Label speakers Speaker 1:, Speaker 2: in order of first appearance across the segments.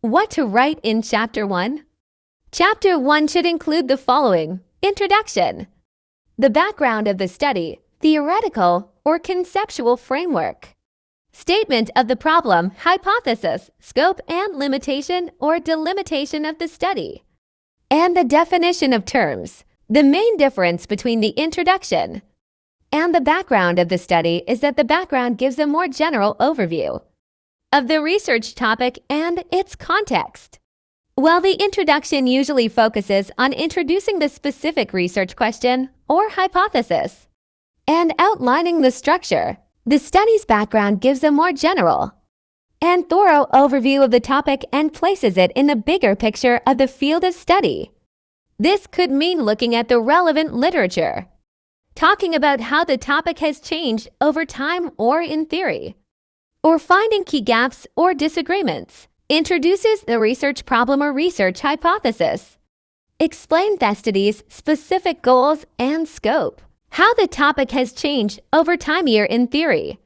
Speaker 1: What to write in Chapter 1? Chapter 1 should include the following: Introduction, the background of the study, theoretical or conceptual framework, statement of the problem, hypothesis, scope and limitation or delimitation of the study, and the definition of terms. The main difference between the introduction and the background of the study is that the background gives a more general overview of the research topic and its context, while the introduction usually focuses on introducing the specific research question or hypothesis and outlining the structure. The study's background gives a more general and thorough overview of the topic and places it in the bigger picture of the field of study. This could mean looking at the relevant literature, talking about how the topic has changed over time or in theory, or finding key gaps or disagreements. Introduces the research problem or research hypothesis. Explain the study's specific goals and scope. How the topic has changed over time here in theory.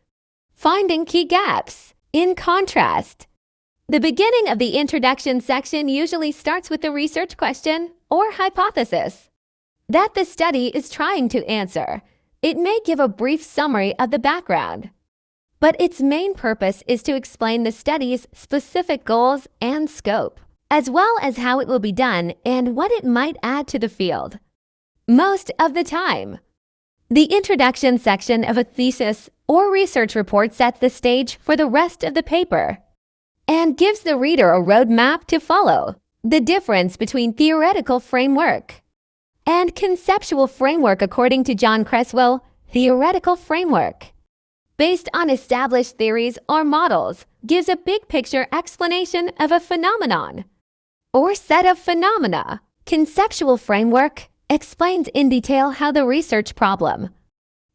Speaker 1: Finding key gaps. In contrast, the beginning of the introduction section usually starts with the research question or hypothesis that the study is trying to answer. It may give a brief summary of the background, but its main purpose is to explain the study's specific goals and scope, as well as how it will be done and what it might add to the field. Most of the time, the introduction section of a thesis or research report sets the stage for the rest of the paper and gives the reader a roadmap to follow. The difference between theoretical framework and conceptual framework, according to John Creswell, theoretical framework, based on established theories or models, gives a big-picture explanation of a phenomenon or set of phenomena. Conceptual framework explains in detail how the research problem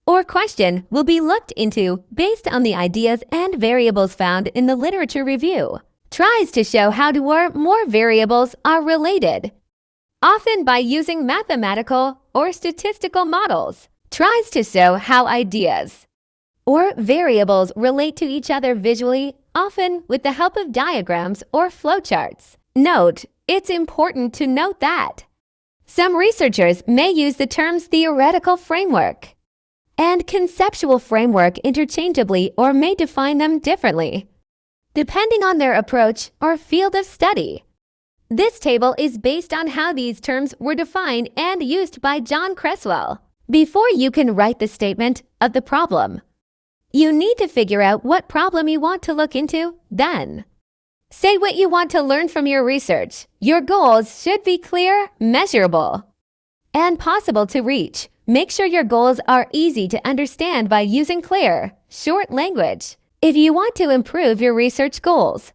Speaker 1: or question will be looked into based on the ideas and variables found in the literature review. Tries to show how two or more variables are related, often by using mathematical or statistical models. Tries to show how ideas or variables relate to each other visually, often with the help of diagrams or flowcharts. Note, it's important to note that some researchers may use the terms theoretical framework and conceptual framework interchangeably or may define them differently, depending on their approach or field of study. This table is based on how these terms were defined and used by John Creswell. Before you can write the statement of the problem, you need to figure out what problem you want to look into. Then, say what you want to learn from your research. Your goals should be clear, measurable, and possible to reach. Make sure your goals are easy to understand by using clear, short language. If you want to improve your research goals,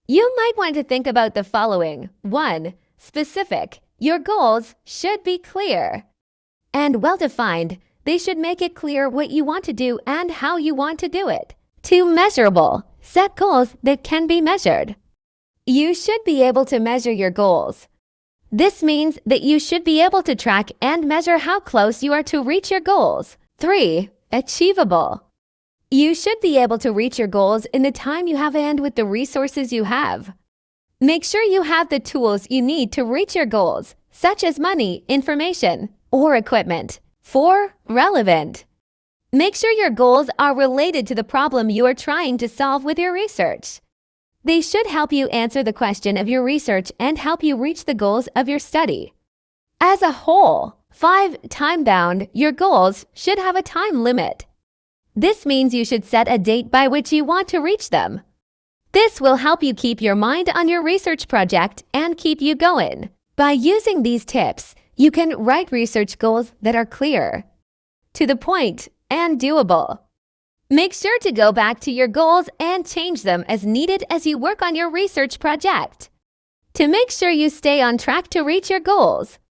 Speaker 1: you might want to think about the following. 1. Specific. Your goals should be clear and well-defined. They should make it clear what you want to do and how you want to do it. 2. Measurable. Set goals that can be measured. You should be able to measure your goals. This means that you should be able to track and measure how close you are to reach your goals. 3. Achievable. You should be able to reach your goals in the time you have and with the resources you have. Make sure you have the tools you need to reach your goals, such as money, information, or equipment. 4. Relevant. Make sure your goals are related to the problem you are trying to solve with your research. They should help you answer the question of your research and help you reach the goals of your study as a whole. 5. Time-bound. Your goals should have a time limit. This means you should set a date by which you want to reach them. This will help you keep your mind on your research project and keep you going. By using these tips, you can write research goals that are clear, to the point, and doable. Make sure to go back to your goals and change them as needed as you work on your research project to make sure you stay on track to reach your goals.